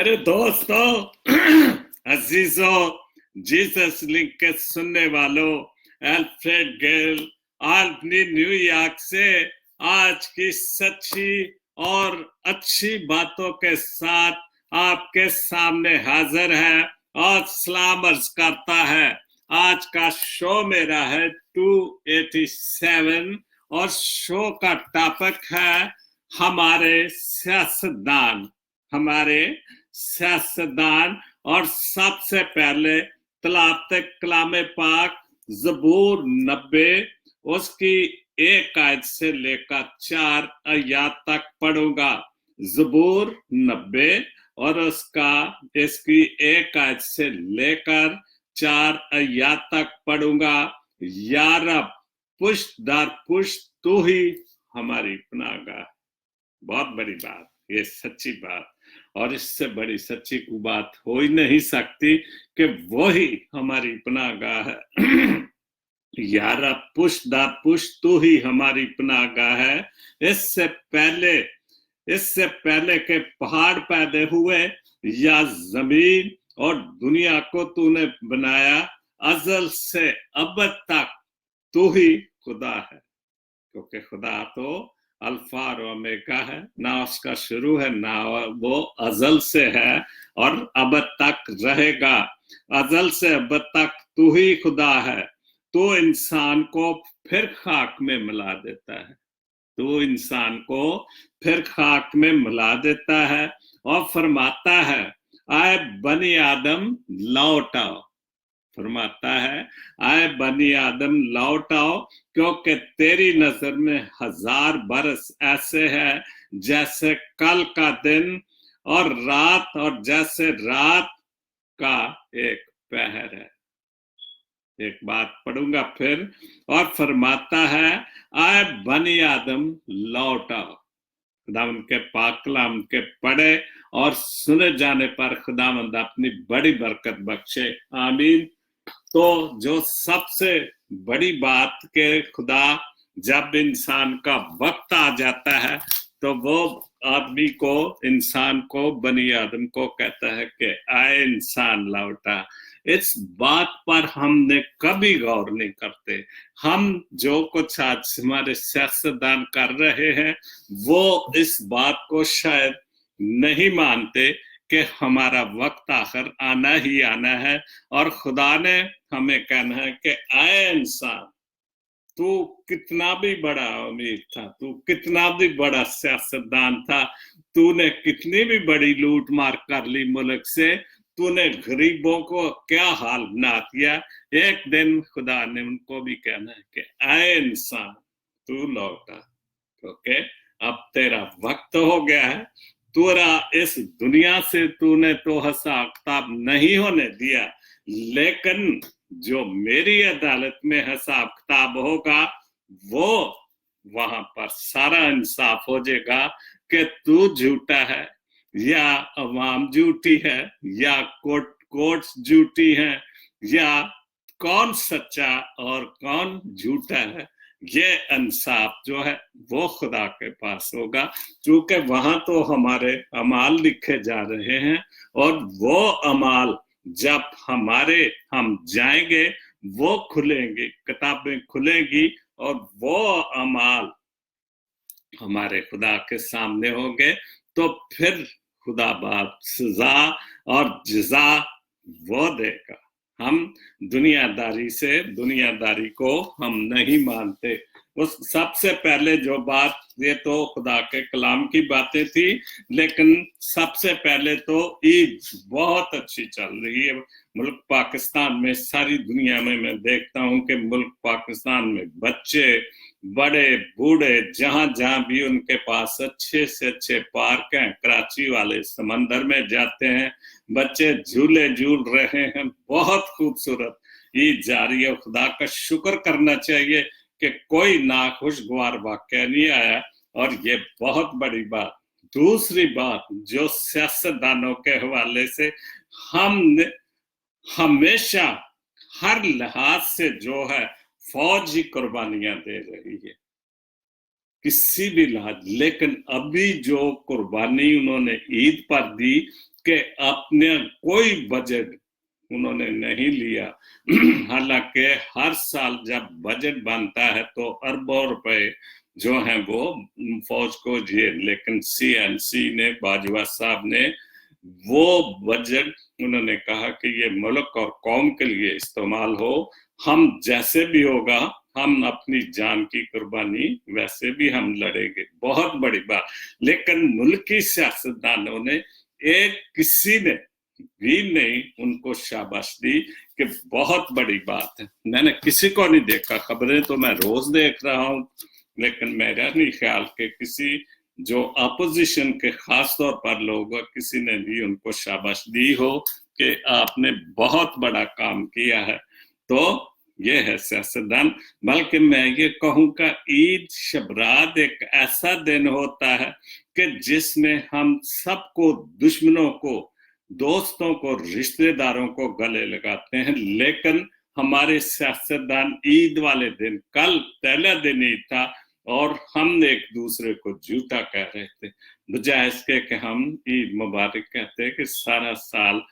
अरे दोस्तों, अजीजों, Jesus link के सुनने वालों, अल्फ्रेड गेल आल्बनी न्यूयॉर्क से आज की सच्ची और अच्छी बातों के साथ आपके सामने हाजिर है और सलाम अर्ज करता है। आज का शो मेरा है 287 और शो का टॉपिक है हमारे सियासतदान। हमारे सियासतदान और सबसे पहले तलाते कलाम पाक ज़बूर 90 उसकी 1 आयत से लेकर 4 आयत तक पढ़ूंगा। ज़बूर 90 और इसकी 1 आयत से लेकर 4 आयत तक पढ़ूंगा। या रब, पुश्त दर पुश्त तू ही हमारी पनाहगाह। बहुत बड़ी बात, ये सच्ची बात, और इससे बड़ी सच्ची कोई बात हो ही नहीं सकती कि वो ही हमारी पनाहगाह है। यारा पुश्त दर पुश्त तू ही हमारी पनाहगाह है। इससे पहले के पहाड़ पैदा हुए या जमीन और दुनिया को तूने बनाया, अजल से अब तक तू ही खुदा है। क्योंकि खुदा तो अल्फा और ओमेगा है, ना उसका शुरू है ना वो अजल से है और अब तक रहेगा। अजल से अब तक तू ही खुदा है। तो इंसान को फिर खाक में मिला देता है। तो इंसान को फिर खाक में मिला देता है और फरमाता है, आए बनी आदम लौट आओ। फरमाता है, आए बनी आदम लौट आओ, क्योंकि तेरी नजर में 1000 बरस ऐसे है जैसे कल का दिन और रात, और जैसे रात का एक पहर है। एक बात पढ़ूंगा फिर, और फरमाता है, आए बनी आदम लौट आओ। खुदावंद के पाक कलाम के पढ़े और सुने जाने पर खुदावंद अपनी बड़ी बरकत बख्शे। आमीन। तो जो सबसे बड़ी बात के खुदा जब इंसान का वक्त आ जाता है तो वो आदमी को, इंसान को, बनी आदम को कहता है कि आए इंसान लौटा। इस बात पर हमने कभी गौर नहीं करते। हम जो कुछ आज हमारे सियासतदान कर रहे हैं वो इस बात को शायद नहीं मानते कि हमारा वक्त आखिर आना ही आना है और खुदा ने हमें कहना है कि आए इंसान, तू कितना भी बड़ा अमीर था, तू कितना भी बड़ा सियासतदान था, तूने कितनी भी बड़ी लूट मार कर ली मुल्क से, तूने गरीबों को क्या हाल बना दिया, एक दिन खुदा ने उनको भी कहना है कि आए इंसान, तू लौटा, क्योंकि अब तेरा वक्त हो गया है। तोरा इस दुनिया से तूने तो हिसाब किताब नहीं होने दिया, लेकिन जो मेरी अदालत में हिसाब किताब होगा वो वहां पर सारा इंसाफ हो जाएगा कि तू झूठा है या अवाम झूठी है या कोर्ट्स झूठी है या कौन सच्चा और कौन झूठा है। ये इंसाफ जो है वो खुदा के पास होगा, क्योंकि वहां तो हमारे अमाल लिखे जा रहे हैं और वो अमाल जब हम जाएंगे वो खुलेंगी, किताबें खुलेंगी और वो अमाल हमारे खुदा के सामने होंगे। तो फिर खुदा बाप सजा और जजा वो देगा। हम दुनियादारी को हम नहीं मानते। उस सबसे पहले जो बात, ये तो खुदा के कलाम की बातें थी, लेकिन सबसे पहले तो ईद बहुत अच्छी चल रही है मुल्क पाकिस्तान में। सारी दुनिया में मैं देखता हूं कि मुल्क पाकिस्तान में बच्चे, बड़े, बूढ़े, जहां जहां भी उनके पास अच्छे से अच्छे पार्क हैं, कराची वाले समंदर में जाते हैं, बच्चे झूले झूल रहे हैं। बहुत खूबसूरत ईद जारी है। खुदा का शुक्र करना चाहिए कि कोई नाखुशगवार वाकया नहीं आया, और ये बहुत बड़ी बात। दूसरी बात, जो सियासतदानों के हवाले से हम हमेशा हर लिहाज से जो है फौज ही कुर्बानियां दे रही है। किसी भी लिहाज। लेकिन अभी जो कुर्बानी उन्होंने ईद पर दी कि अपने कोई बजट उन्होंने नहीं लिया। हालांकि हर साल जब बजट बनता है तो अरबों रुपए जो हैं वो फौज को दिए, लेकिन CNC ने, बाजवा साहब ने, वो बजट उन्होंने कहा कि ये मुल्क और कौम के लिए इस्तेमाल हो, हम जैसे भी होगा हम अपनी जान की कुर्बानी वैसे भी हम लड़ेंगे। बहुत बड़ी बात। लेकिन मुल्की सियासतदानों ने एक किसी ने भी नहीं उनको शाबाश दी कि बहुत बड़ी बात है। मैंने किसी को नहीं देखा, खबरें तो मैं रोज देख रहा हूं, लेकिन मेरा नहीं ख्याल कि किसी जो अपोजिशन के खास तौर पर लोग किसी ने भी उनको शाबाश दी हो कि आपने बहुत बड़ा काम किया है। तो ये है सियासतदान। बल्कि मैं ये कहूँगा ईद शबरात एक ऐसा दिन होता है कि जिसमें हम सबको, दुश्मनों को, दोस्तों को, रिश्तेदारों को गले लगाते हैं। लेकिन हमारे सियासतदान ईद वाले दिन, कल पहला दिन ईद था और हम एक दूसरे को झूठा कह रहे थे, बजाय इसके कि हम ईद मुबारक कहते हैं कि सारा साल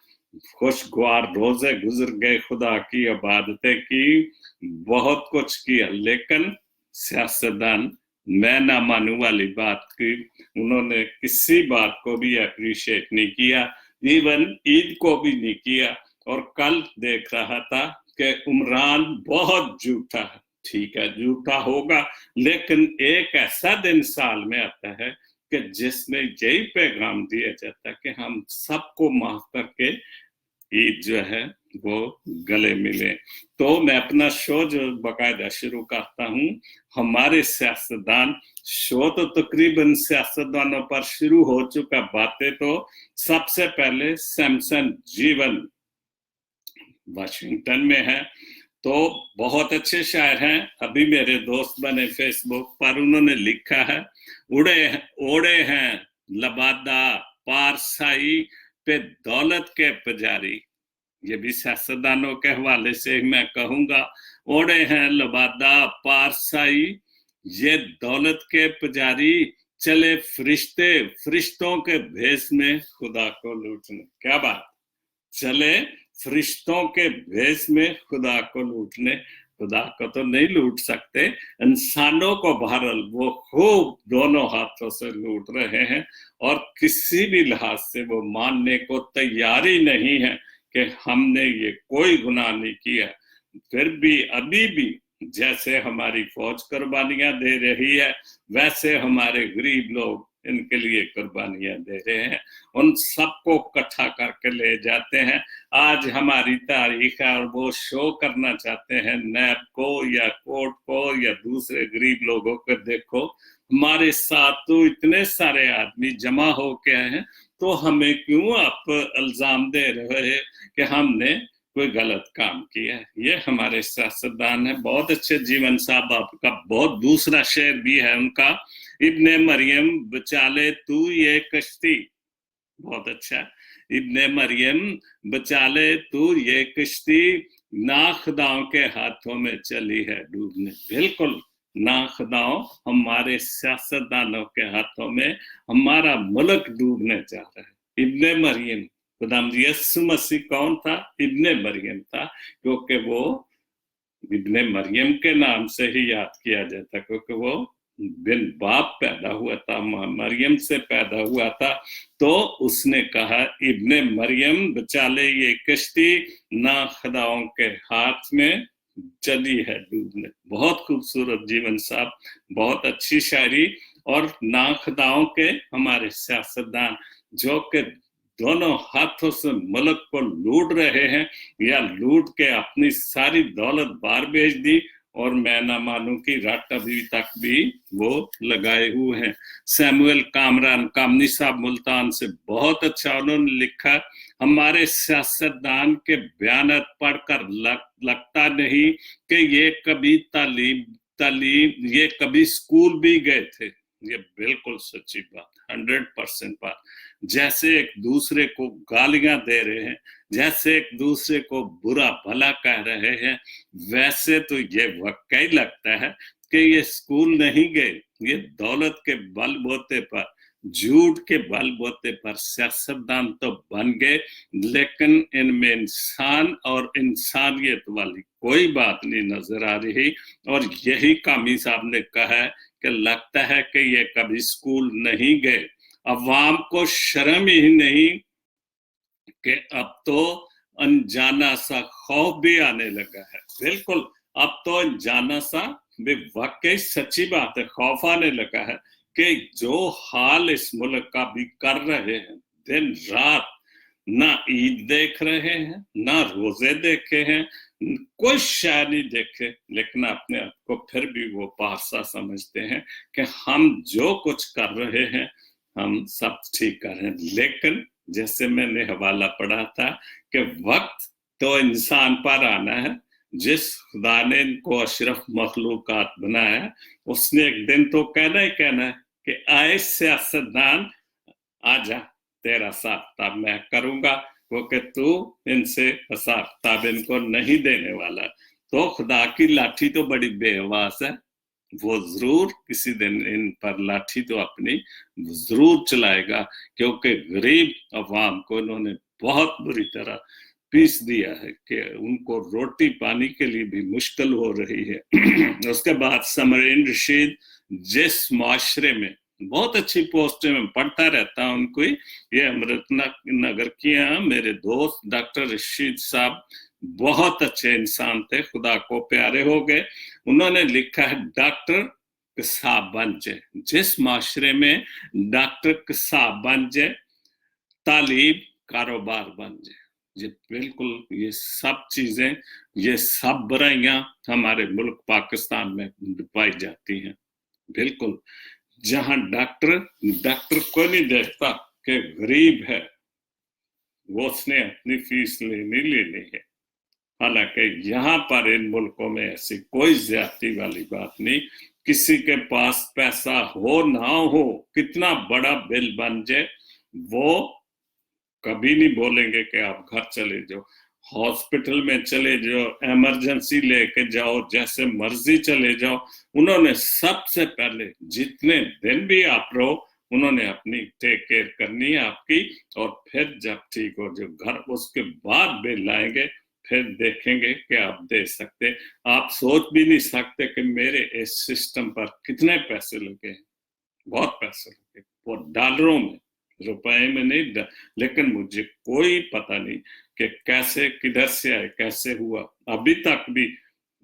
खुशगवार रोजे गुजर गए, खुदा की इबादतें की, बहुत कुछ किया। लेकिन सियासतदान मैं ना मानू वाली बात की, उन्होंने किसी बात को भी अप्रिशिएट नहीं किया, इवन ईद को भी नहीं किया। और कल देख रहा था कि उमरान बहुत झूठा है। ठीक है, झूठा होगा, लेकिन एक ऐसा दिन साल में आता है कि जिसमें यही पैगाम दिया जाता है कि हम सबको माफ करके ईद जो है वो गले मिले। तो मैं अपना शो जो बाकायदा शुरू करता हूँ, हमारे सियासतदान, शो तो तकरीबन सियासतदानों पर शुरू हो चुका, बातें तो सबसे पहले सैमसन जीवन वाशिंगटन में है, तो बहुत अच्छे शायर हैं, अभी मेरे दोस्त बने फेसबुक पर, उन्होंने लिखा है, ओढ़े हैं लबादा पारसाई पे दौलत के पुजारी। ये भी सियासतदानों के हवाले से मैं कहूंगा, ओढ़े हैं लबादा पारसाई ये दौलत के पुजारी, चले फरिश्तों के भेष में खुदा को लूटने। क्या बात, चले फरिश्तों के भेष में खुदा को लूटने। खुदा को तो नहीं लूट सकते, इंसानों को बहरहाल वो खूब दोनों हाथों से लूट रहे हैं और किसी भी लिहाज से वो मानने को तैयार ही नहीं है कि हमने ये कोई गुनाह नहीं किया। फिर भी अभी भी जैसे हमारी फौज कुर्बानियां दे रही है, वैसे हमारे गरीब लोग इनके लिए कुर्बानियां दे रहे हैं, उन सबको इकट्ठा करके ले जाते हैं। आज हमारी तारीख है और वो शो करना चाहते हैं नैब को या कोर्ट को या दूसरे गरीब लोगों को, देखो हमारे साथ तो इतने सारे आदमी जमा हो के आए हैं, तो हमें क्यों आप इल्जाम दे रहे हैं कि हमने कोई गलत काम किया है। ये हमारे सियासतदान है। बहुत अच्छे जीवन साहब आपका बहुत दूसरा शेर भी है उनका, इब्ने मरियम बचा ले तू ये कश्ती। बहुत अच्छा, इब्ने मरियम बचा ले तू ये कश्ती, ना खुदाओं के हाथों में चली है डूबने। बिल्कुल, ना खुदाओं हमारे सियासतदानों के हाथों में हमारा मुल्क डूबने जा रहा है। इब्ने मरियम, खुदाम यीशु मसीह कौन था? इब्ने मरियम था, क्योंकि वो इब्ने मरियम के नाम से ही याद किया जाता, क्योंकि वो बिन बाप पैदा हुआ था, मरियम से पैदा हुआ था। तो उसने कहा इब्ने मरियम बचा ले ये कश्ती, ना खुदाओं के हाथ में चली है डूबने। बहुत खूबसूरत जीवन साहब, बहुत अच्छी शायरी। और ना खुदाओं के हमारे सियासतदान जो के दोनों हाथों से मुल्क को लूट रहे हैं या लूट के अपनी सारी दौलत बाहर भेज दी, और मैं ना मानूं कि रट अभी तक भी वो लगाए हुए हैं। सैमुअल कामरान कामनी साहब मुल्तान से बहुत अच्छा उन्होंने लिखा, हमारे सियासतदान के बयान पढ़कर लगता नहीं कि ये कभी तालीम ये कभी स्कूल भी गए थे। ये बिल्कुल सच्ची बात, 100% बात। जैसे एक दूसरे को गालियां दे रहे हैं, जैसे एक दूसरे को बुरा भला कह रहे हैं, वैसे तो ये वाकई लगता है कि ये स्कूल नहीं गए, ये दौलत के बलबूते पर, झूठ के बलबूते पर सियासतदान तो बन गए, लेकिन इनमें इंसान और इंसानियत वाली कोई बात नहीं नजर आ रही। और यही कामी साहब ने कहा है कि लगता है कि ये कभी स्कूल नहीं गए। अवाम को शर्म ही नहीं कि अब तो अनजाना सा खौफ भी आने लगा है। बिल्कुल, अब तो अनजाना सा, वाकई सच्ची बात है, खौफ आने लगा है कि जो हाल इस मुल्क का भी कर रहे हैं, दिन रात ना ईद देख रहे हैं, ना रोजे देखे हैं, कोई शय नहीं देखे, लेकिन अपने आप को फिर भी वो पासा समझते हैं कि हम जो कुछ कर रहे हैं हम सब ठीक कर रहे हैं। लेकिन जैसे मैंने हवाला पढ़ा था कि वक्त तो इंसान पर आना है। जिस खुदा ने इनको अशरफ मखलूकात बनाया, उसने एक दिन तो कहना ही कहना है कि आए सियासतदान आजा, तेरा हिसाब किताब मैं करूंगा, वो कि तू इनसे हिसाब किताब इनको नहीं देने वाला। तो खुदा की लाठी तो बड़ी बेहवास है, वो जरूर किसी दिन इन पर लाठी तो अपनी जरूर चलाएगा, क्योंकि गरीब अवाम को इन्होंने बहुत बुरी तरह पीस दिया है कि उनको रोटी पानी के लिए भी मुश्किल हो रही है। उसके बाद समरीन रशीद जिस माशरे में बहुत अच्छी पोस्ट में पढ़ता रहता हूं उनको, ये अमृत नगर की हैं, मेरे दोस्त डॉक्टर रशीद साहब बहुत अच्छे इंसान थे, खुदा को प्यारे हो गए। उन्होंने लिखा है डॉक्टर कसाब बन जाए, जिस माशरे में डॉक्टर कसाब बन जाए, तालीब कारोबार बन जाए। ये बिल्कुल ये सब चीजें, ये सब बुराइयां हमारे मुल्क पाकिस्तान में पाई जाती हैं। बिल्कुल, जहां डॉक्टर को नहीं देखता कि गरीब है, वो उसने अपनी फीस लेनी है। हालांकि यहाँ पर इन मुल्कों में ऐसी कोई ज्यादती वाली बात नहीं, किसी के पास पैसा हो ना हो, कितना बड़ा बिल बन जाए, वो कभी नहीं बोलेंगे कि आप घर चले जाओ, हॉस्पिटल में चले जाओ, इमरजेंसी लेके जाओ, जैसे मर्जी चले जाओ। उन्होंने सबसे पहले जितने दिन भी आप रहो, उन्होंने अपनी टेक केयर करनी है आपकी, और फिर जब ठीक हो जो घर, उसके बाद बिल लाएंगे, फिर देखेंगे कि आप दे सकते। आप सोच भी नहीं सकते कि मेरे इस सिस्टम पर कितने पैसे लगे, बहुत पैसे लगे, वो डॉलरों में, रुपए में नहीं, लेकिन मुझे कोई पता नहीं कि कैसे, किधर से आए, कैसे हुआ। अभी तक भी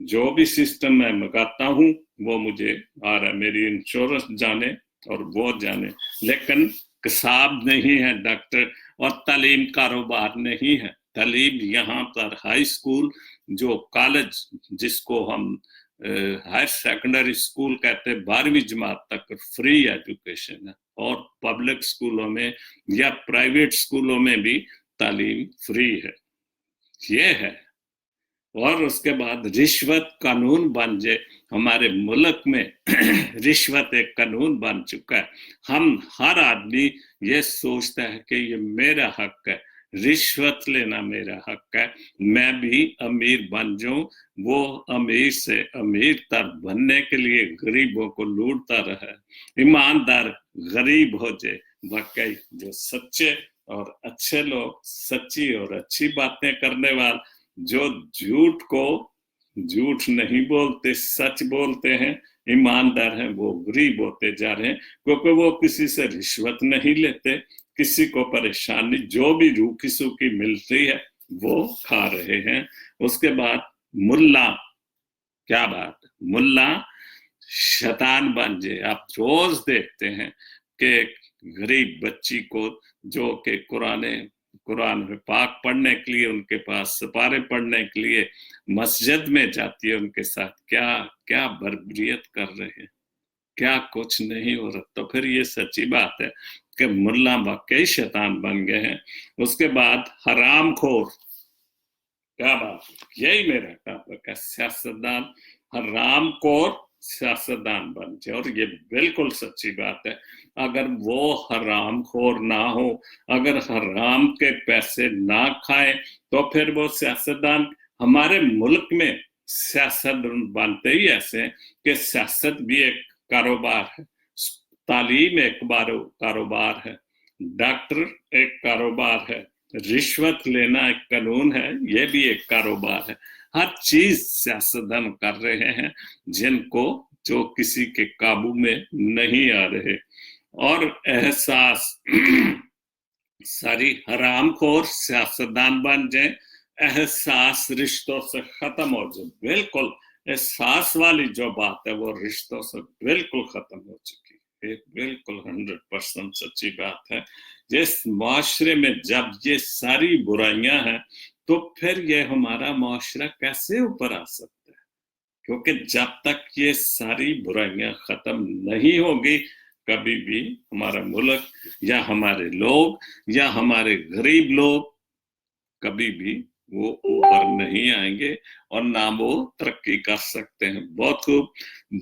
जो भी सिस्टम मैं मंगाता हूँ वो मुझे आ रहा है, मेरी इंश्योरेंस जाने और वो जाने, लेकिन कसाब नहीं है डॉक्टर, और तालीम कारोबार नहीं है। तालीम यहाँ पर हाई स्कूल, जो कॉलेज जिसको हम हायर सेकेंडरी स्कूल कहते हैं, 12वीं जमात तक फ्री एजुकेशन है, और पब्लिक स्कूलों में या प्राइवेट स्कूलों में भी तालीम फ्री है, ये है। और उसके बाद रिश्वत कानून बन जाए हमारे मुल्क में। रिश्वत एक कानून बन चुका है, हम हर आदमी ये सोचता है कि ये मेरा हक है, रिश्वत लेना मेरा हक है, मैं भी अमीर बन जाऊं। वो अमीर से अमीर तर बनने के लिए गरीबों को लूटता रहा है। ईमानदार गरीब हो जाए, वाकई जो सच्चे और अच्छे लोग, सच्ची और अच्छी बातें करने वाले, जो झूठ को झूठ नहीं बोलते, सच बोलते हैं, ईमानदार हैं, वो गरीब होते जा रहे हैं, क्योंकि वो किसी से रिश्वत नहीं लेते, किसी को परेशानी जो भी रूखी सूखी मिलती है वो खा रहे हैं। उसके बाद मुल्ला, क्या बात, मुल्ला शैतान बन जाए। आप रोज देखते हैं कि गरीब बच्ची को जो कि कुरान पाक पढ़ने के लिए, उनके पास सिपारे पढ़ने के लिए मस्जिद में जाती है, उनके साथ क्या क्या बर्बरियत कर रहे हैं, क्या कुछ नहीं हो रहा। तो फिर ये सच्ची बात है कि मुल्ला वाकई शैतान बन गए हैं। उसके बाद हरामखोर, क्या बात, यही मेरा टॉपिक है, सियासतदान हरामखोर सियासतदान बन जाए, और ये बिल्कुल सच्ची बात है। अगर वो हरामखोर ना हो, अगर हराम के पैसे ना खाए, तो फिर वो सियासतदान हमारे मुल्क में सियासत बनते ही ऐसे हैं कि सियासत भी एक कारोबार है, तालीम एक कारोबार है, डॉक्टर एक कारोबार है, रिश्वत लेना एक कानून है, ये भी एक कारोबार है। हर चीज सियासतदान कर रहे हैं जिनको जो किसी के काबू में नहीं आ रहे। और एहसास सारी हरामखोर सियासतदान बन जाए, एहसास रिश्तों से खत्म हो जाए। बिल्कुल एहसास वाली जो बात है वो रिश्तों से बिल्कुल खत्म हो चुकी है। बिल्कुल 100% सच्ची बात है। जिस माशरे में जब ये सारी बुराइयां हैं तो फिर ये हमारा माशरा कैसे ऊपर आ सकता है? क्योंकि जब तक ये सारी बुराइयां खत्म नहीं होगी कभी भी हमारा मुल्क या हमारे लोग या हमारे गरीब लोग कभी भी वो ऊपर नहीं आएंगे और ना वो तरक्की कर सकते हैं। बहुत खूब।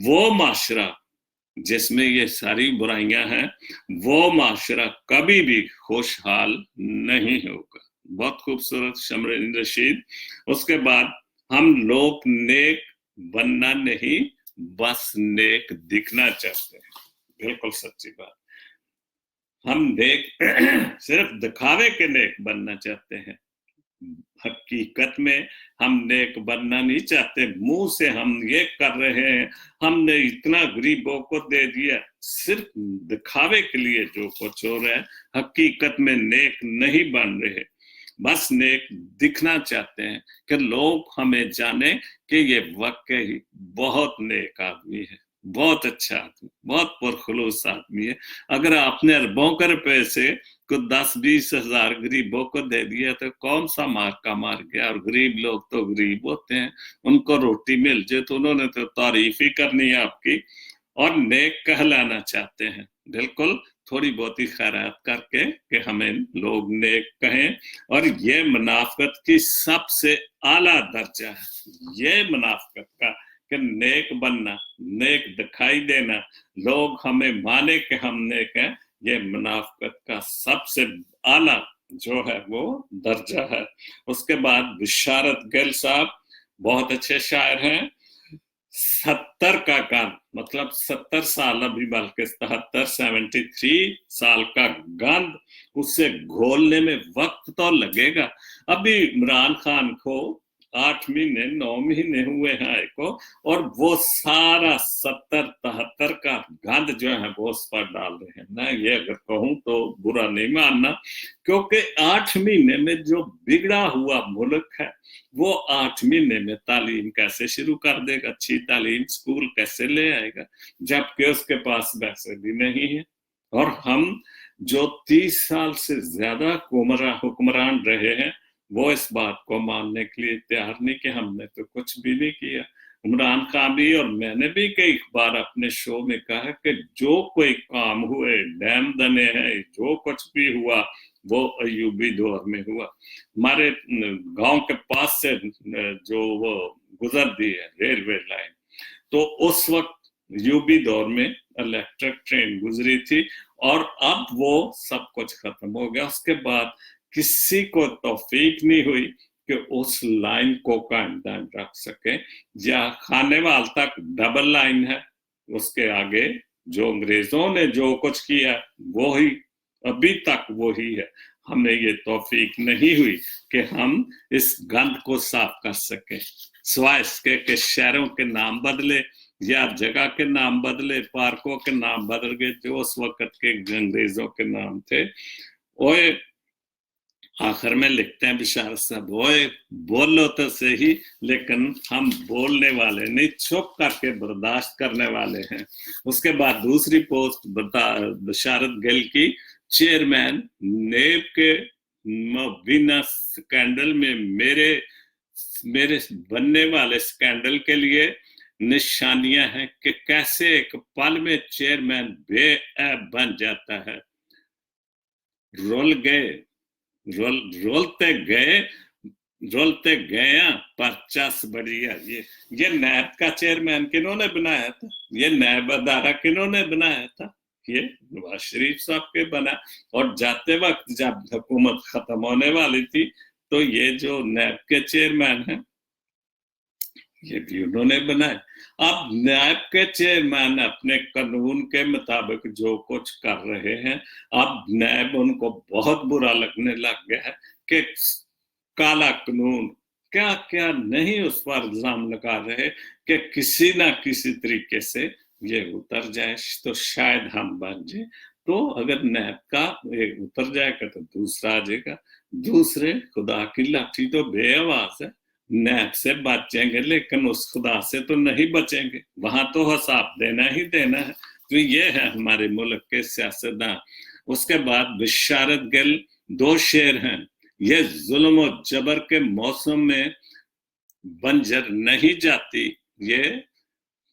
वो माशरा जिसमें ये सारी बुराइयां हैं, वो माशरा कभी भी खुशहाल नहीं होगा। बहुत खूबसूरत शमरीन रशीद। उसके बाद हम लोग नेक बनना नहीं, बस नेक दिखना चाहते हैं। बिल्कुल सच्ची बात। हम नेक सिर्फ दिखावे के नेक बनना चाहते हैं। हकीकत में हम नेक बनना नहीं चाहते। मुंह से हम ये कर रहे हैं, हमने इतना गरीबों को दे दिया, सिर्फ दिखावे के लिए जो कुछ हो रहा है, हकीकत में नेक नहीं बन रहे। बस नेक दिखना चाहते हैं कि लोग हमें जाने कि ये वाकई बहुत नेक आदमी है, बहुत अच्छा आदमी, बहुत पुरखलूस आदमी है। अगर आपने अरबों के रुपए से को 10-20 हजार गरीबों को दे दिया तो कौन सा मार का मार गया? और गरीब लोग तो गरीब होते हैं, उनको रोटी मिल जाए तो उन्होंने तो तारीफ ही करनी है आपकी। और नेक कहलाना चाहते हैं, बिल्कुल थोड़ी बहुत ही खैरात करके कि हमें लोग नेक कहें। और ये मुनाफिकत की सबसे आला दर्जा है, ये मुनाफिकत का कि नेक बनना, नेक दिखाई देना, लोग हमें माने कि हम नेक हैं, ये मुनाफिकत का सबसे आला जो है वो दर्जा है। उसके बाद बिशारत गिल साहब बहुत अच्छे शायर हैं। 70 का गंध, मतलब 70 साल, अभी बल्कि 73 साल का गंध, उससे घोलने में वक्त तो लगेगा। अभी इमरान खान को 8 महीने 9 महीने हुए हैं को, और वो सारा 70-73 का गंध जो है वो उस पर डाल रहे हैं ना। ये अगर कहूं तो बुरा नहीं मानना, क्योंकि 8 महीने में जो बिगड़ा हुआ मुल्क है वो 8 महीने में तालीम कैसे शुरू कर देगा? अच्छी तालीम स्कूल कैसे ले आएगा जबकि उसके पास पैसे भी नहीं है? और हम जो 30 साल से ज्यादा हुक्मरान रहे हैं वो इस बात को मानने के लिए तैयार नहीं कि हमने तो कुछ भी नहीं किया। इमरान खान भी और मैंने भी कई बार अपने शो में कहा कि जो कोई काम हुए, डैम बने हैं, जो कुछ भी हुआ वो अयूबी दौर में हुआ। हमारे गांव के पास से जो वो गुजरती है रेलवे लाइन, तो उस वक्त यूबी दौर में इलेक्ट्रिक ट्रेन गुजरी थी और अब वो सब कुछ खत्म हो गया। उसके बाद किसी को तौफीक नहीं हुई कि उस लाइन को कायम दायम रख सके। या खानेवाल तक डबल लाइन है, उसके आगे जो अंग्रेजों ने जो कुछ किया वो ही अभी तक वो ही है। हमें ये तौफीक नहीं हुई कि हम इस गंद को साफ कर सके, सिवाय इसके कि शहरों के नाम बदले या जगह के नाम बदले, पार्कों के नाम बदल गए जो उस वक्त के अंग्रेजों के नाम थे। ओए आखिर में लिखते हैं बिशारत साहब, ओए बोलो तो सही, लेकिन हम बोलने वाले नहीं, चुप करके बर्दाश्त करने वाले हैं। उसके बाद दूसरी पोस्ट बिशारत गिल की, चेयरमैन नेब के बिना स्कैंडल में मेरे बनने वाले स्कैंडल के लिए निशानियां हैं कि कैसे एक पल में चेयरमैन बेऐब बन जाता है। रोलते गए पचास बढ़िया। ये नैब का चेयरमैन किन्होंने बनाया था? ये नैब अदारा किन्होंने बनाया था? ये नवाज शरीफ साहब के बना। और जाते वक्त जब हुकूमत खत्म होने वाली थी तो ये जो नैब के चेयरमैन हैं ये भी उन्होंने बनाए। अब नायब के चेयरमैन अपने कानून के मुताबिक जो कुछ कर रहे हैं, अब नायब उनको बहुत बुरा लगने लग गया है कि काला कानून क्या क्या नहीं उस पर इल्जाम लगा रहे कि किसी ना किसी तरीके से ये उतर जाए तो शायद हम बन जाए। तो अगर नैब का उतर जाएगा तो दूसरा आ जाएगा। दूसरे खुदा की लाठी तो बेआवाज है, नैब से बचेंगे लेकिन उस खुदा से तो नहीं बचेंगे, वहां तो हिसाब देना ही देना है। तो ये है हमारे मुल्क के सियासतदान। उसके बाद बिशारत गिल दो शेर हैं, ये जुल्म और जबर के मौसम में बंजर नहीं जाती, ये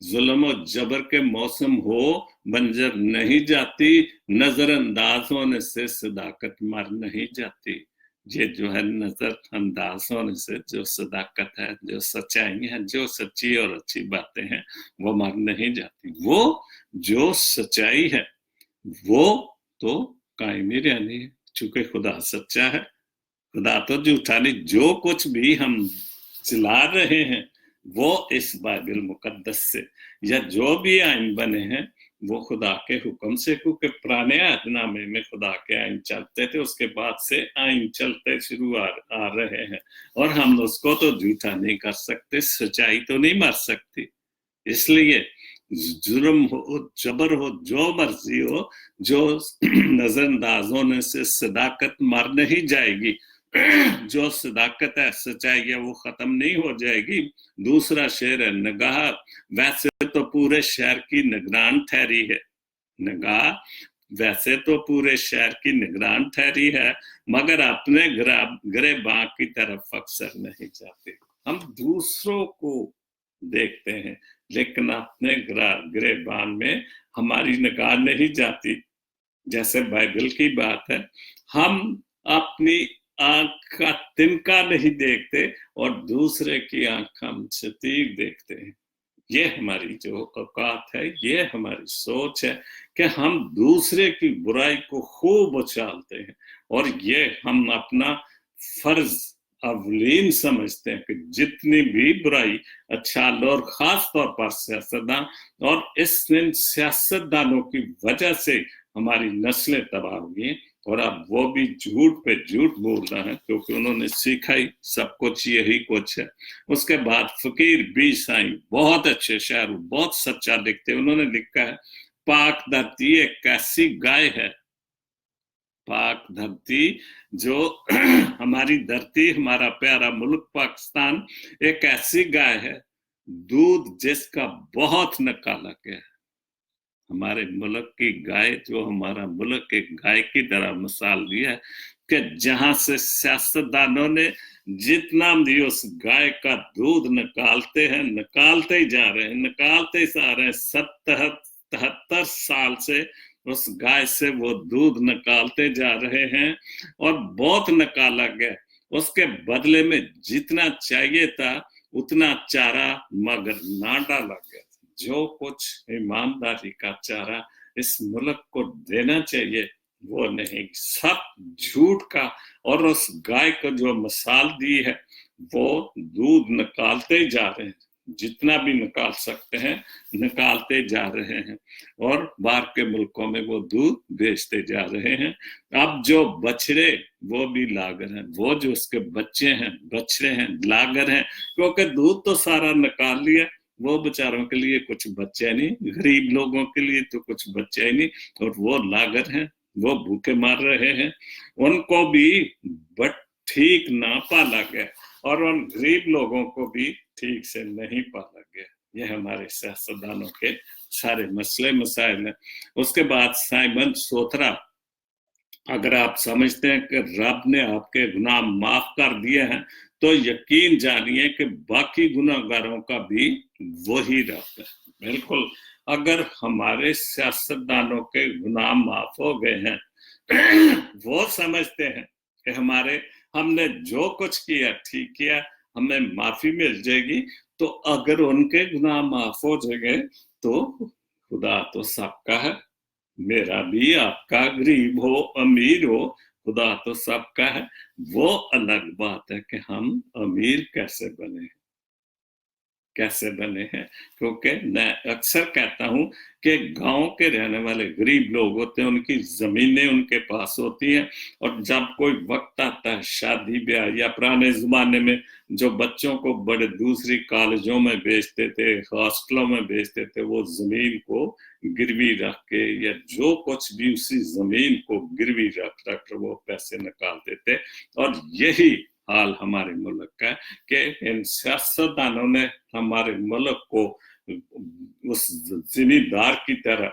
जुल्म और जबर के मौसम हो बंजर नहीं जाती, नजरअंदाज होने से सदाकत मर नहीं जाती। ये जो है नजरअंदाज होने से जो सदाकत है, जो सच्चाई है, जो सच्ची और अच्छी बातें हैं वो मर नहीं जाती। वो जो सच्चाई है वो तो कायम ही रहनी है, चूंकि खुदा सच्चा है, खुदा तो झूठा नहीं। जो कुछ भी हम चला रहे हैं वो इस बाइबल मुकद्दस से, या जो भी आइन बने हैं वो खुदा के हुक्म से, क्योंकि पुराने अहदनामे में खुदा के आइन चलते थे, उसके बाद से आइन चलते शुरू आ रहे हैं, और हम उसको तो झूठा नहीं कर सकते, सच्चाई तो नहीं मर सकती। इसलिए जुर्म हो जबर हो जो मर्जी हो, जो नजरअंदाज होने से सदाकत मर नहीं जाएगी, जो सदाकत है सच्चाई है वो खत्म नहीं हो जाएगी। दूसरा शेर है नगाह वैसे तो पूरे शहर की निगरान ठहरी है, नगाह वैसे तो पूरे शहर की निगरान ठहरी है, मगर अपने गिरबान की तरफ अक्सर नहीं जाते। हम दूसरों को देखते हैं लेकिन अपने गिरबान में हमारी निगाह नहीं जाती। जैसे बाइबल की बात है, हम अपनी आंख का तिनका नहीं देखते और दूसरे की आंख हम सटीक देखते हैं। ये हमारी जो औकात है, ये हमारी सोच है कि हम दूसरे की बुराई को खूब उछालते हैं, और ये हम अपना फर्ज अवलीन समझते हैं कि जितनी भी बुराई अच्छा लो, और खास तौर पर सियासतदान, और इस सियासतदानों की वजह से हमारी नस्लें तबाह हुई, और अब वो भी झूठ पे झूठ बोल रहे हैं क्योंकि उन्होंने सीखा ही सब कुछ यही कुछ है। उसके बाद फकीर बी साईं बहुत अच्छे शायर, बहुत सच्चा लिखते, उन्होंने लिखा है, पाक धरती एक ऐसी गाय है, पाक धरती जो हमारी धरती, हमारा प्यारा मुल्क पाकिस्तान एक ऐसी गाय है, दूध जिसका बहुत निकाला गया। हमारे मुल्क की गाय, जो हमारा मुल्क एक गाय की तरह मिसाल दी है कि जहां से सियासतदानों ने जितना भी उस गाय का दूध निकालते हैं, निकालते ही जा रहे हैं, निकालते ही जा रहे हैं। 73 साल से उस गाय से वो दूध निकालते जा रहे हैं और बहुत निकाला गया। उसके बदले में जितना चाहिए था उतना चारा मगर ना डाला गया। जो कुछ ईमानदारी का चारा इस मुल्क को देना चाहिए वो नहीं, सब झूठ का। और उस गाय को जो मिसाल दी है वो दूध निकालते जा रहे हैं, जितना भी निकाल सकते हैं निकालते जा रहे हैं, और बाहर के मुल्कों में वो दूध बेचते जा रहे हैं। अब जो बछड़े वो भी लागर हैं, वो जो उसके बच्चे हैं बछड़े हैं लागर हैं, क्योंकि दूध तो सारा निकाल लिया, वो बेचारों के लिए कुछ बच्चे नहीं, गरीब लोगों के लिए तो कुछ बच्चे ही नहीं, और वो लागर हैं, वो भूखे मार रहे हैं। उनको भी बट ठीक ना पाला गया, और उन गरीब लोगों को भी ठीक से नहीं पाला गया। ये हमारे सियासतदानों के सारे मसले मसाइल हैं। उसके बाद साइमन सोथरा, अगर आप समझते हैं कि रब ने आपके गुनाह माफ कर दिए हैं तो यकीन जानिए कि बाकी गुनाहगारों का भी वही रब है। बिल्कुल, अगर हमारे सियासतदानों के गुनाह माफ हो गए हैं, वो समझते हैं कि हमने जो कुछ किया ठीक किया, हमें माफी मिल जाएगी, तो अगर उनके गुनाह माफ हो जाएंगे तो खुदा तो सबका है, मेरा भी, आपका, गरीब हो अमीर हो, खुदा तो सबका है। वो अलग बात है कि हम अमीर कैसे बने, कैसे बने हैं, क्योंकि मैं अक्सर कहता हूं कि गांव के रहने वाले गरीब लोग होते हैं, उनकी जमीनें उनके पास होती हैं, और जब कोई वक्त आता है शादी ब्याह, या पुराने जमाने में जो बच्चों को बड़े दूसरी कॉलेजों में भेजते थे, हॉस्टलों में भेजते थे, वो जमीन को गिरवी रख के या जो कुछ भी उसी जमीन को गिरवी रख रख वो पैसे निकालते थे। और यही हाल हमारे मुल्क का कि इन सियासतदानों ने हमारे मुल्क को उस जिम्मेदार की तरह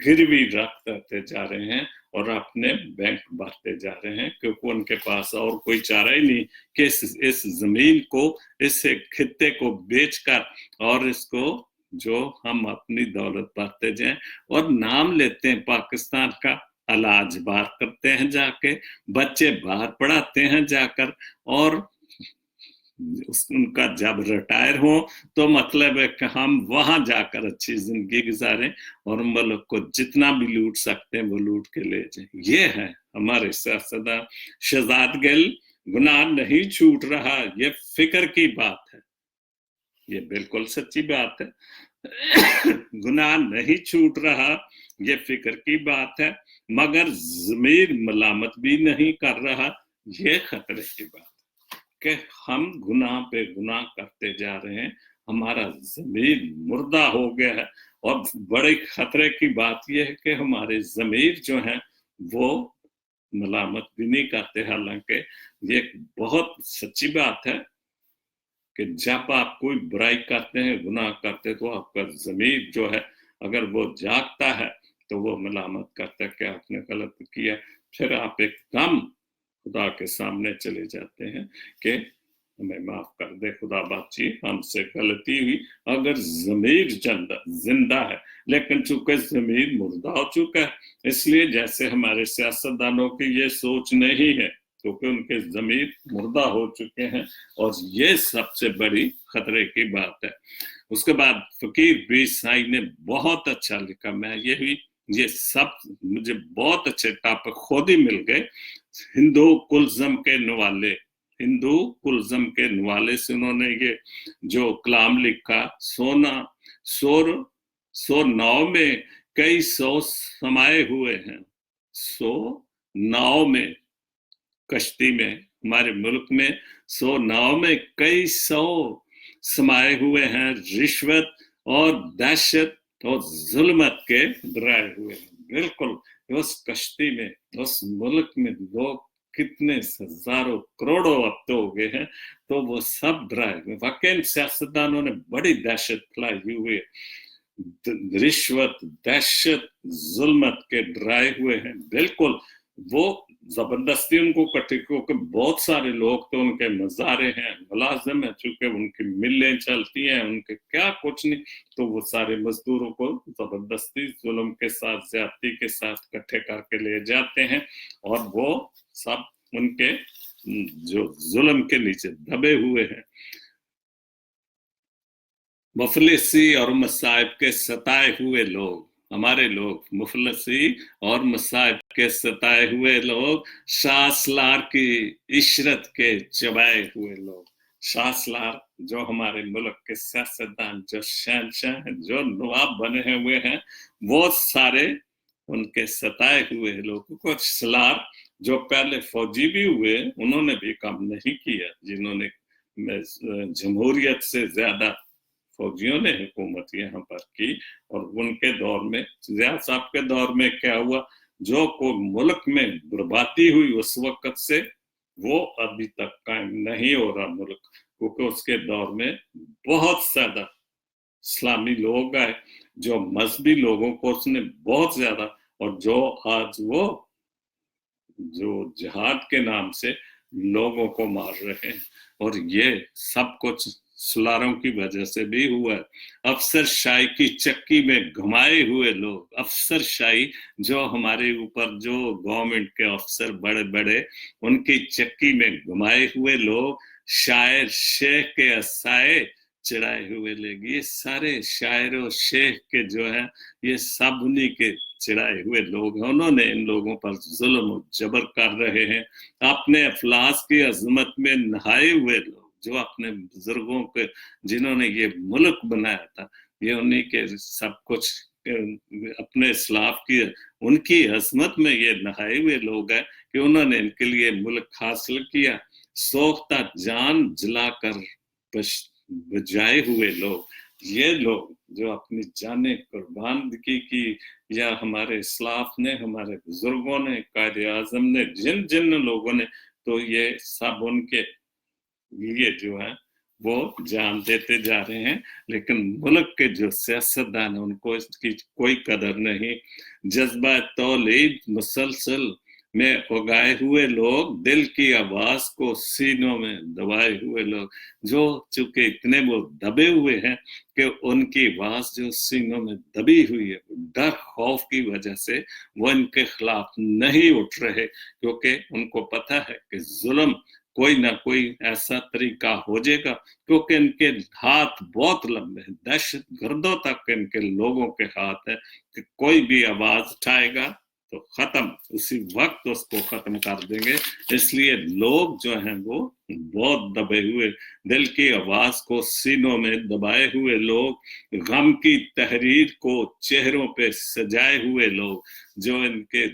गिरवी रखते जा रहे हैं और अपने बैंक भरते जा रहे हैं, क्योंकि उनके पास और कोई चारा ही नहीं कि इस जमीन को, इस खित्ते को बेचकर और इसको जो हम अपनी दौलत भरते जाएं और नाम लेते हैं पाकिस्तान का, इलाज बाहर करते हैं जाके, बच्चे बाहर पढ़ाते हैं जाकर, और उनका जब रिटायर हो तो मतलब है कि हम वहां जाकर अच्छी जिंदगी गुजारें और मुल्क को जितना भी लूट सकते हैं वो लूट के ले जाएं। ये है हमारे सियासतदान। शहजाद गिल गुनाह नहीं छूट रहा, ये फिक्र की बात है, ये बिल्कुल सच्ची बात है। गुनाह नहीं छूट रहा, ये फिक्र की बात है, मगर ज़मीर मलामत भी नहीं कर रहा, ये खतरे की बात है कि हम गुनाह पे गुनाह करते जा रहे हैं, हमारा ज़मीर मुर्दा हो गया है। और बड़े खतरे की बात यह है कि हमारे ज़मीर जो है वो मलामत भी नहीं करते, हालांकि ये बहुत सच्ची बात है कि जब आप कोई बुराई करते हैं, गुनाह करते, तो आपका ज़मीर जो है अगर वो जागता है तो वो मलामत करता है कि आपने गलत किया। फिर आप एकदम खुदा के सामने चले जाते हैं कि हमें माफ कर दे खुदा बाची, हमसे गलती हुई। अगर ज़मीर जिंदा है, लेकिन चूंकि ज़मीर मुर्दा हो चुका है, इसलिए जैसे हमारे सियासतदानों की ये सोच नहीं है, क्योंकि उनके ज़मीर मुर्दा हो चुके हैं, और ये सबसे बड़ी खतरे की बात है। उसके बाद फकीर बी साई ने बहुत अच्छा लिखा, मैं ये सब मुझे बहुत अच्छे टॉपिक खुद ही मिल गए। हिंदू कुलज़म के नवाले, हिंदू कुलज़म के नवाले से उन्होंने ये जो कलाम लिखा, सौ नाव में कई सौ समाये हुए हैं, 100 नाव में, कश्ती में, हमारे मुल्क में 100 नाव में कई सौ समाये हुए हैं, रिश्वत और दहशत और जुल्मत के डराए हुए हैं। बिल्कुल उस कश्ती में, उस मुल्क में लोग कितने हजारों करोड़ों अब तो हो गए हैं, तो वो सब डराए हुए। वाकई सियासतदानों ने बड़ी दहशत फैलाई हुई है, रिश्वत, दहशत, जुल्मत के डराए हुए हैं। बिल्कुल वो जबरदस्ती उनको इकट्ठे, क्योंकि बहुत सारे लोग तो उनके मज़ारे हैं, मुलाजिम है, चूंकि उनकी मिलें चलती हैं, उनके क्या कुछ नहीं, तो वो सारे मजदूरों को जबरदस्ती जुल्म के साथ, ज्यादती के साथ इकट्ठे करके ले जाते हैं, और वो सब उनके जो जुल्म के नीचे दबे हुए हैं। मुफलिसी और मसाइब के सताए हुए लोग, हमारे लोग मुफलसी और मसाइब के सताए हुए लोग, शासलार की इशरत के चबाए हुए लोग। शासलार जो हमारे मुल्क के सियासतदान, जो शहनशाह हैं, जो नवाब बने हुए हैं, वो सारे उनके सताए हुए लोग। कुछ सलार जो पहले फौजी भी हुए, उन्होंने भी काम नहीं किया, जिन्होंने जमहूरियत से ज्यादा फौजियों ने हुकूमत यहाँ पर की। और उनके दौर में, जिया साहब के दौर में क्या हुआ, जो को मुल्क में बर्बादी हुई उस वक्त से, वो अभी तक कायम नहीं हो रहा मुल्क, क्योंकि उसके दौर में बहुत ज्यादा इस्लामी लोग आए, जो मजहबी लोगों को उसने बहुत ज्यादा, और जो आज वो जो जिहाद के नाम से लोगों को मार रहे हैं, और ये सब कुछ सलारों की वजह से भी हुआ है। अफसरशाही की चक्की में घुमाए हुए लोग, अफसरशाही जो हमारे ऊपर, जो गवर्नमेंट के अफसर बड़े बड़े, उनकी चक्की में घुमाए हुए लोग, शायर शेख के असाए चढ़ाए हुए लोग, ये सारे शायर और शेख के जो है, ये सब उन्हीं के चढ़ाए हुए लोग हैं। उन्होंने इन लोगों पर जुल्म और जबर कर रहे हैं। अपने अफलास की अजमत में नहाए हुए लोग, जो अपने बुजुर्गों के जिन्होंने ये मुल्क बनाया था, ये उन्हीं के सब कुछ अपने इस्लाफ की उनकी अजमत में ये नहाए हुए लोग हैं कि उन्होंने इनके लिए मुल्क हासिल किया। सोख्ता जान जलाकर बजाए हुए लोग, ये लोग जो अपनी जानें कुर्बान की या हमारे इस्लाफ ने, हमारे बुजुर्गों ने, कायदे आजम ने, जिन जिन लोगों ने, तो ये सब उनके लिए जो है वो जान देते जा रहे हैं। लेकिन मुल्क के जो सियासतदान है उनको इसकी कोई कदर नहीं। जज्बा तौलीद मुसलसल में उगाए हुए लोग, दिल की आवाज को सीनों में दबाए हुए लोग, जो चूंकि इतने वो दबे हुए हैं कि उनकी आवाज जो सीनों में दबी हुई है, डर खौफ की वजह से वो इनके खिलाफ नहीं उठ रहे, क्योंकि उनको पता है कि जुल्म कोई ना कोई ऐसा तरीका हो जाएगा, क्योंकि इनके हाथ बहुत लंबे हैं, दहशत गर्दों तक इनके लोगों के हाथ है कि कोई भी आवाज उठाएगा तो खत्म, उसी वक्त उसको खत्म कर देंगे। इसलिए लोग जो हैं वो बहुत दबे हुए, दिल की आवाज को सीनों में दबाए हुए लोग, गम की तहरीर को चेहरों पे सजाए हुए लोग, जो इनके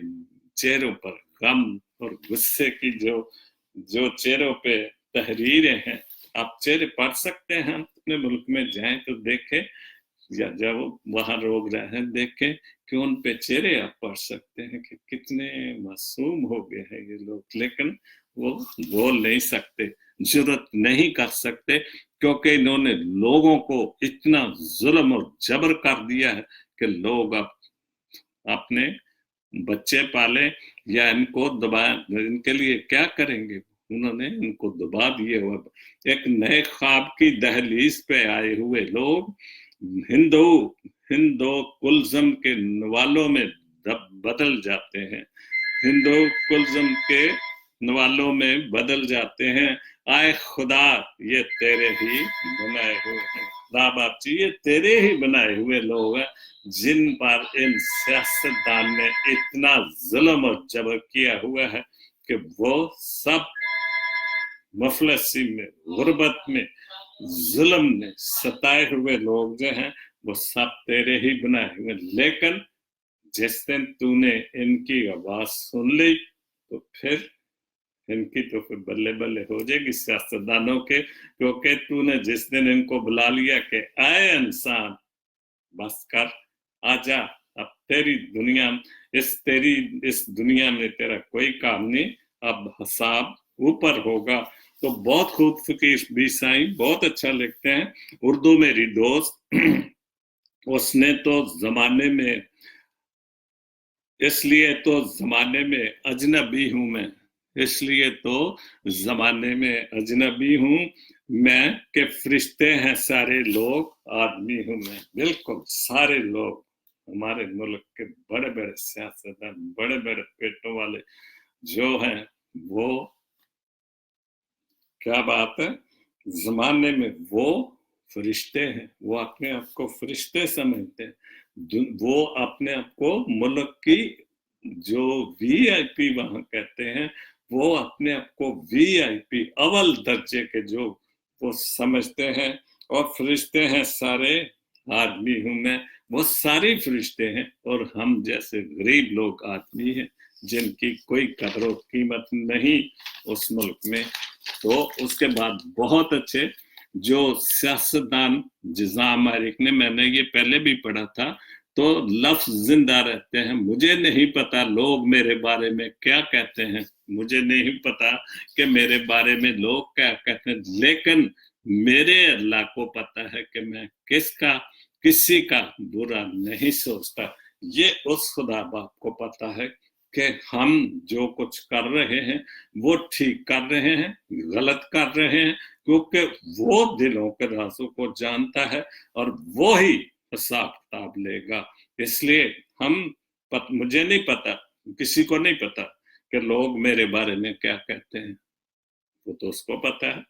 चेहरों पर गम और गुस्से की जो चेहरों पे तहरीरें हैं, आप चेहरे पढ़ सकते हैं, अपने मुल्क में जाएं तो देखें, या जब वहां लोग रहे हैं देखें कि उन पे चेहरे आप पढ़ सकते हैं कि कितने मासूम हो गए हैं ये लोग। लेकिन वो बोल नहीं सकते, जुर्रत नहीं कर सकते, क्योंकि इन्होंने लोगों को इतना जुल्म और जबर कर दिया है कि लोग अब अपने बच्चे पाले या इनको दबा, इनके लिए क्या करेंगे, उन्होंने इनको दबा दिए। एक नए ख्वाब की दहलीज पे आए हुए लोग हिंदू कुलजम के नवालों में बदल जाते हैं, हिंदू कुलजम के नवालों में बदल जाते हैं। आए खुदा ये तेरे ही बनाए हुए हैं, खुदा बाप जी ये तेरे ही बनाए हुए लोग हैं, जिन पर इन सियासतदान ने इतना जुल्म और जबर किया हुआ है कि वो सब मफलसी में, गुर्बत में, जुल्म ने सताए हुए लोग जो हैं वो सब तेरे ही बनाए हुए। लेकिन जिस दिन तूने इनकी आवाज सुन ली तो फिर इनकी तो फिर बल्ले बल्ले हो जाएगी सियासतदानों के, क्योंकि तूने जिस दिन इनको बुला लिया कि आए इंसान बस कर, आजा, अब तेरी दुनिया, इस दुनिया में तेरा कोई काम नहीं, अब हिसाब ऊपर होगा। तो बहुत खूब फकीर भी साईं बहुत अच्छा लिखते हैं, उर्दू मेरी दोस्त उसने तो जमाने में, इसलिए तो जमाने में अजनबी हूं मैं, इसलिए तो जमाने में अजनबी हूं मैं, के फरिश्ते हैं सारे लोग, आदमी हूं मैं। बिल्कुल सारे लोग, हमारे मुल्क के बड़े बड़े सियासतदान, बड़े बड़े पेटों वाले जो हैं, वो क्या बात है, जमाने में वो फरिश्ते हैं, वो अपने आप को फरिश्ते समझते हैं, वो अपने आप को मुल्क की जो वीआईपी वहां कहते हैं, वो अपने आप को वीआईपी अव्वल दर्जे के जो वो समझते हैं। और फरिश्ते हैं सारे, आदमी हूं मैं, वो सारे फरिश्ते हैं, और हम जैसे गरीब लोग आदमी हैं जिनकी कोई कदर कीमत नहीं उस मुल्क में। तो उसके बाद बहुत अच्छे जो सियासतदान, जिजाम मारिक ने, मैंने ये पहले भी पढ़ा था, तो लफ्ज जिंदा रहते हैं, मुझे नहीं पता लोग मेरे बारे में क्या कहते हैं, मुझे नहीं पता कि मेरे बारे में लोग क्या कहते हैं, लेकिन मेरे अल्लाह को पता है कि मैं किसी का बुरा नहीं सोचता। ये उस खुदा बाप को पता है कि हम जो कुछ कर रहे हैं वो ठीक कर रहे हैं, गलत कर रहे हैं, क्योंकि वो दिलों के राजों को जानता है और वो ही हिसाब किताब लेगा। इसलिए मुझे नहीं पता, किसी को नहीं पता कि लोग मेरे बारे में क्या कहते हैं, वो तो उसको पता है,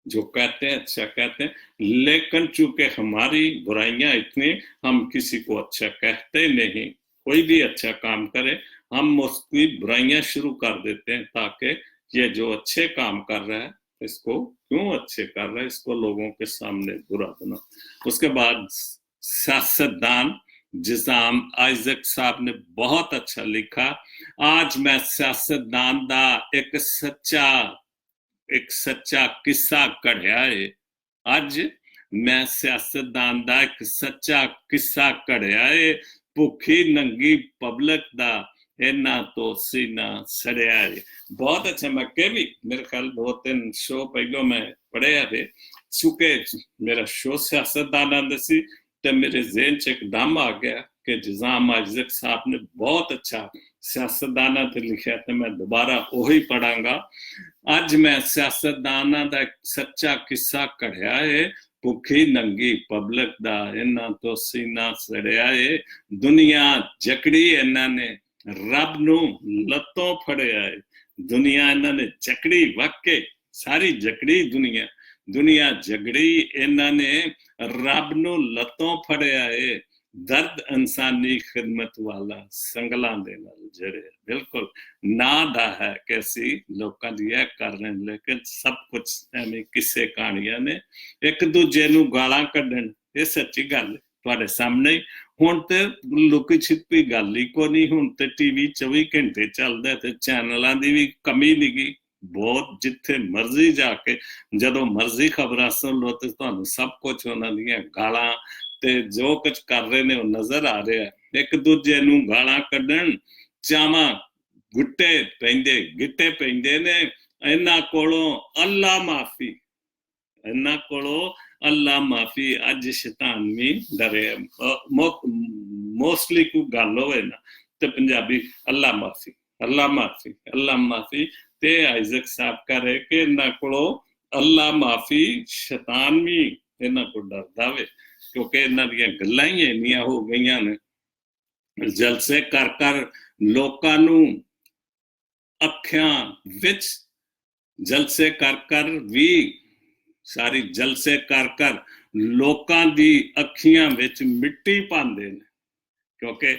जो कहते हैं अच्छा कहते हैं। लेकिन चूंकि हमारी बुराइयां इतनी, हम किसी को अच्छा कहते नहीं, कोई भी अच्छा काम करे हम उसकी बुराइयां शुरू कर देते हैं, ताकि ये जो अच्छे काम कर रहा है इसको क्यों अच्छे कर रहे, इसको लोगों के सामने बुरा बना। उसके बाद सियासतदान जिजाम आइजक साहब ने बहुत अच्छा लिखा, आज मैं सियासतदान दा एक सच्चा किस्सा कढ़िया है। अज मैं सियासतदान दा एक सच्चा किस्सा कढ़िया है, भुखी नंगी पब्लिक दा इन्ना तो सीना सड़िया है। बहुत अच्छा, मैं भी मेरे ख्याल 2-3 शो पहले मैं पढ़िया थे, चूंकि मेरा शो सियासतदान आंदा सी तो मेरे ज़हन च एकदम आ गया कि जिजाम आइजक साहब ने बहुत अच्छा सियासतदाना ते लिखा, तो मैं दोबारा वही पढ़ांगा। अज मैं सियासतदाना दा एक सच्चा किस्सा कढ़िया है, भुखी नंगी पब्लिक दा इन्ना तो सीना सड़िया है। दुनिया जकड़ी इन्ना ने रब नू लत्तों फड़िया है। दुनिया इन्ना ने जकड़ी, वाकई सारी जकड़ी दुनिया जगड़ी इन्होंने रब नू लत्तों फड़िया है। दर्द इंसानी खिदमत वाला संगलां दे नाल जड़े। बिल्कुल ना दा है कैसी लोकां दी है कर रहे, लेकिन सब कुछ एवें किस्से कहानियां ने, एक दूजे नू गालां कड्ढण, ये सच्ची गल तुहाडे सामने। हुण ते लुकी छिपी गल ही कोई नहीं, हुण ते टीवी 24 घंटे चलदा ते चैनलां दी भी कमी नहीं। बहुत जिथे मर्जी जाके जदों मर्जी खबरां सुन लो तो तुहानूं सब कुछ उन्हां दीयां गालां ते जो कुछ कर रहे ने नजर आ रहा है। एक दूजे नूं गालां कड्ढण, चावां गिट्टे पैंदे ने। इन्हां कोलों अल्लाह माफी, इन्हां कोलों अल्लाह माफी। अज शैतान भी डरे, मोस्टली कोई गल होवे ना ते पंजाबी अल्लाह माफी अल्लाह माफी अल्लाह माफी, ते आइजक साहब कह रहे कि इन्हां कोलों अल्लाह माफी, शैतान भी इन्हां को डरदा वे, क्योंकि इन्हां दीयां गल्लां ही इन्नियां हो गईयां ने। जलसे कर कर लोकां नूं अखियां विच, जलसे कर भी सारी जलसे कर लोकां दी अखियां विच मिट्टी पांदे ने। क्योंकि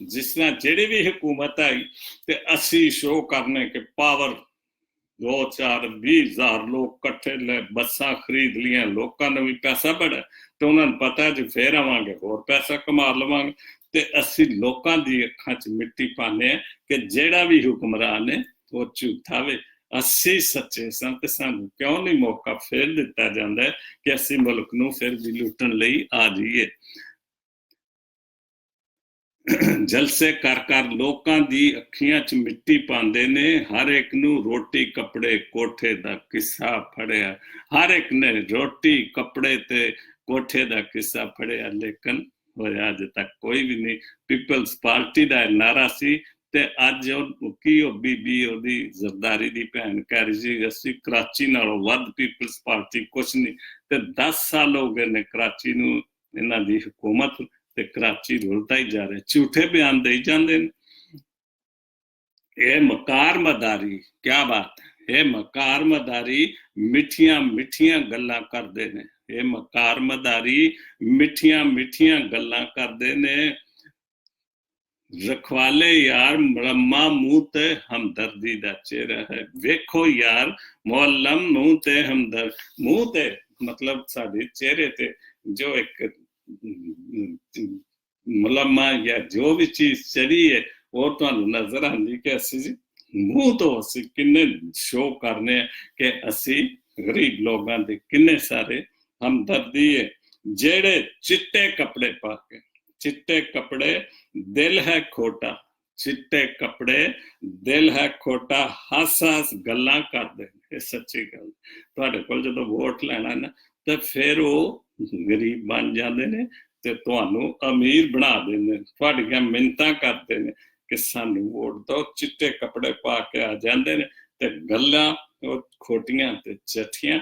जिस तरह जेड़ी भी हुकूमत आई ते असी शो करने के पावर, 2-4-20,000 लोग कट्ठे ले, बसा खरीद लिया, लोगों ने भी पैसा बड़ा तो उन्होंने पता जो फिर आवांगे होर पैसा कमा लवांगे, ते असी लोगों की अखां च मिट्टी पाने कि जेड़ा भी हुक्मरान है वो झूठा वे, असी सच्चे सन ते सानू क्यों नहीं मौका फिर दिता जाता है कि असी मुल्क नूं फिर भी लुटन लई आ जाइए। जलसे कर लोकां दी अखियां च मिट्टी पांदे ने, हर एक नूं रोटी कपड़े कोठे दा किस्सा फड़िया, हर एक ने रोटी कपड़े ते कोठे दा किस्सा फड़िया, लेकिन होया अज तक कोई भी नहीं। पीपल्स पार्टी दा नारा सी ते अज की बीबी ओदी जरदारी दी भैन कह रही सी असी कराची नालों वध पीपल्स पार्टी कुछ नहीं, ते 10 साल हो गए ने कराची नूं इन्हां दी हुकूमत, ते कराची रुलता ही जा रहा, झूठे बयान दे जाते हैं। ये मकार मदारी, क्या बात है, ये मकार मदारी मिठियां मिठियां गल्लां करदे ने, ये मकार मदारी मिठियां मिठियां गल्लां करदे ने। रखवाले यार मलम्मा मुंह ते हमदर्दी दा चेहरा है, वेखो यार मुअल्लम मुंह ते हमदर्द, मुंह ते मतलब साडे चेहरे ते जो एक मुलम्मा या जो भी चीज चढ़ी है वो तो नजर आती कि असी मूँह तो असी किन्ने शो करने कि असी गरीब लोगों के किन्ने सारे हमदर्दी है। जेड़े चिट्टे कपड़े पा के, चिट्टे कपड़े दिल है खोटा, चिट्टे कपड़े दिल है खोटा, हस हस गल्लां करदे ने, सच्ची गल। तुहाडे कोल जदों वोट लेना ना तो फिर वो गरीब बन जाते ने ते तुहानू अमीर बना देंगे, तुहाडियां मिन्नतां करते ने कि सानू वोट दो, चिट्टे कपड़े पा के आ जाते ने ते गल्लां खोटियां ते चठियां,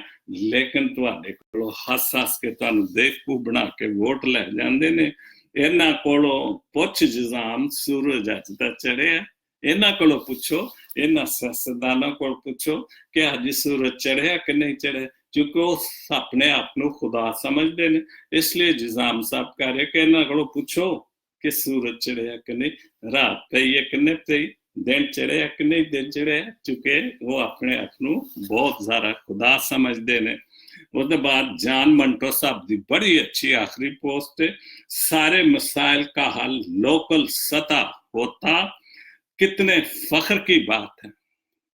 लेकिन तुहाडे कोलों हस हस के तुहानू बेवकूफ बना के वोट लै जांदे ने। इन्हां कोलों पुछ जिजाम सूरज अज दा चढ़िया, इन्हां कोलों पुछो, इन्हां सियासतदानां कोल पुछो कि अज सूरज चढ़िया कि नहीं चढ़िया, क्योंकि वो अपने आप को खुदा समझते हैं। इसलिए जिजाम साहब कह रहे कि इन्हां कोलों पुछो कि सूरज चढ़िया कि नहीं, रात पई है कि नहीं पई, दिन चढ़िया कि नहीं दिन चढ़िया, चुके वो अपने आप ਨੂੰ बहुत ज़्यादा खुदा समझते ने। उसके बाद जान मंटो साहब की बड़ी अच्छी आखिरी पोस्ट है, सारे मसाइल का हल लोकल सतह होता, कितने फख्र की बात है,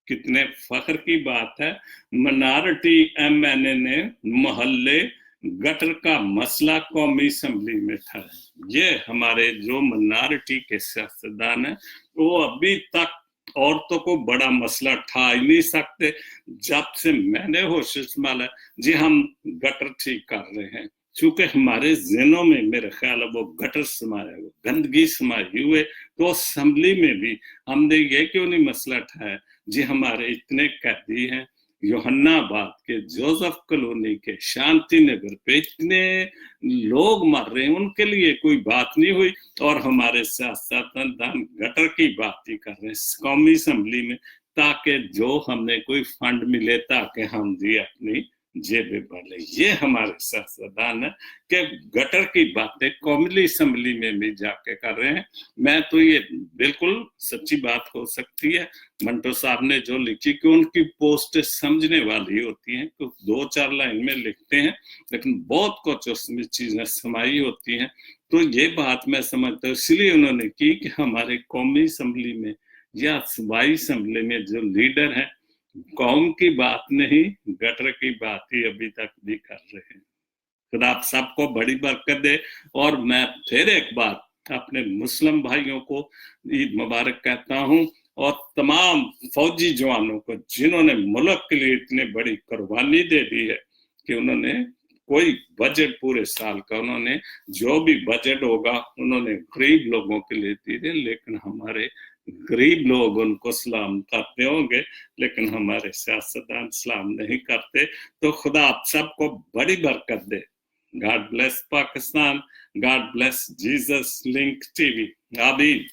कितने फख्र की बात है। मिनॉरिटी एमएनए ने मोहल्ले गटर का मसला कौमी असम्बली में था। ये हमारे जो मिनॉरिटी के सियासतदान है वो अभी तक औरतों को बड़ा मसला ठा ही नहीं सकते। जब से मैंने होश संभाला जी हम गटर ठीक कर रहे हैं, चूंकि हमारे ज़हनों में मेरे ख्याल है वो गटर समाया, वो गंदगी समाई हुए, तो असेंबली में भी हमने ये क्यों नहीं मसला उठाया जी हमारे इतने कैदी हैं योहन्नाबाद के, जोसेफ कॉलोनी के, शांति नगर पे इतने लोग मर रहे हैं, उनके लिए कोई बात नहीं हुई, और हमारे सियासतदान गटर की बात ही कर रहे हैं कौमी असम्बली में, ताकि जो हमने कोई फंड मिले ताकि हम जी अपनी जेबें भर ले। ये हमारे सियासतदान है कि गटर की बातें कौमी असम्बली में भी जाके कर रहे हैं। मैं तो ये बिल्कुल सच्ची बात हो सकती है, मंटो साहब ने जो लिखी कि उनकी पोस्ट समझने वाली होती हैं, तो 2-4 लाइन में लिखते हैं लेकिन बहुत कुछ उसमें चीजें समाई होती हैं। तो ये बात मैं समझता हूँ इसलिए उन्होंने की कि हमारे कौमी असम्बली में या सूबाई असम्बली में जो लीडर हैं कौम की बात नहीं गटर की बात ही अभी तक भी कर रहे हैं। खुदा आप सबको बड़ी बरकत दे। और मैं फिर एक बार अपने मुस्लिम भाइयों को ईद मुबारक कहता हूँ, और तमाम फौजी जवानों को जिन्होंने मुल्क के लिए इतनी बड़ी कुर्बानी दे दी है कि उन्होंने कोई बजट पूरे साल का, उन्होंने जो भी बजट होगा उन्होंने गरीब लोगों के लिए दिए, लेकिन हमारे गरीब लोग उनको सलाम करते होंगे लेकिन हमारे सियासतदान सलाम नहीं करते। तो खुदा आप सबको बड़ी बरकत दे। God bless Pakistan. God bless Jesus Link TV. आमीन।